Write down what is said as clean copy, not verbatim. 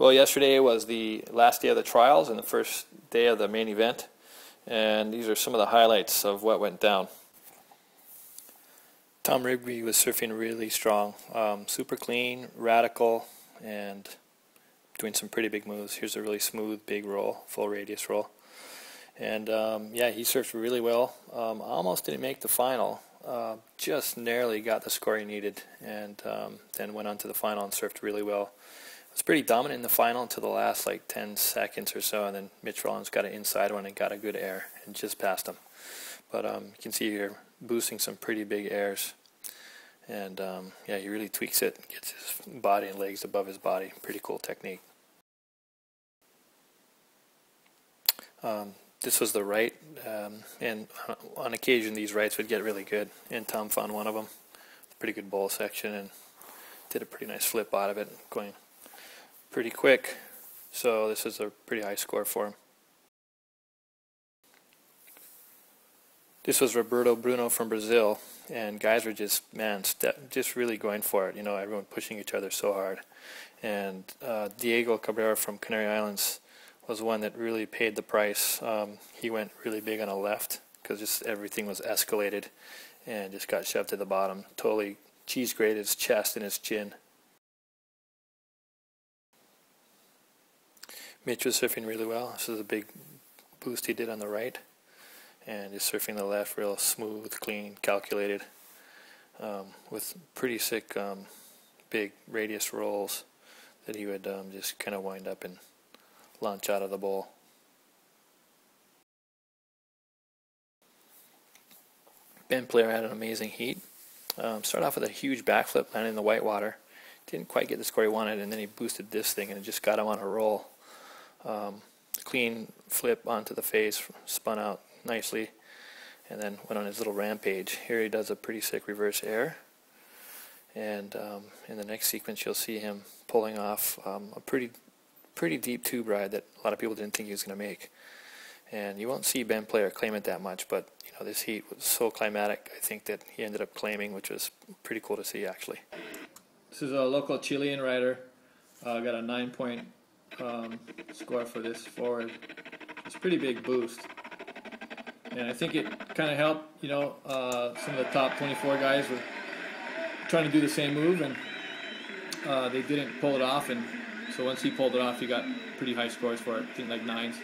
Well, yesterday was the last day of the trials and the first day of the main event, and these are some of the highlights of what went down. Tom Rigby was surfing really strong, super clean, radical, and doing some pretty big moves. Here's a really smooth, big roll, full radius roll. And yeah, he surfed really well. Almost didn't make the final. Just narrowly got the score he needed, and then went on to the final and surfed really well. It was pretty dominant in the final until the last like 10 seconds or so, and then Mitch Rollins got an inside one and got a good air and just passed him. But you can see here boosting some pretty big airs, and yeah, he really tweaks it, gets his body and legs above his body. Pretty cool technique. This was the right, and on occasion these rights would get really good, and Tom found one of them. Pretty good bowl section, and did a pretty nice flip out of it, going pretty quick. So this is a pretty high score for him. This was Roberto Bruno from Brazil, and guys were just, man, just really going for it. You know, everyone pushing each other so hard. And Diego Cabrera from Canary Islands was one that really paid the price. He went really big on a left because just everything was escalated and just got shoved to the bottom. Totally cheese grated his chest and his chin. Mitch was surfing really well. This is a big boost he did on the right, and just surfing the left real smooth, clean, calculated, with pretty sick big radius rolls that he would just kind of wind up and launch out of the bowl. Ben Player had an amazing heat. Started off with a huge backflip landing in the white water. Didn't quite get the score he wanted, and then he boosted this thing and it just got him on a roll. Clean flip onto the face, spun out nicely, and then went on his little rampage. Here he does a pretty sick reverse air, and in the next sequence you'll see him pulling off a pretty deep tube ride that a lot of people didn't think he was going to make. And you won't see Ben Player claim it that much, but you know, this heat was so climatic, I think, that he ended up claiming, which was pretty cool to see, actually. This is a local Chilean rider. Got a 9-point score for this forward. It's a pretty big boost, and I think it kind of helped. You know, some of the top 24 guys were trying to do the same move, and they didn't pull it off, and so once he pulled it off, he got pretty high scores for it, I think like 9s.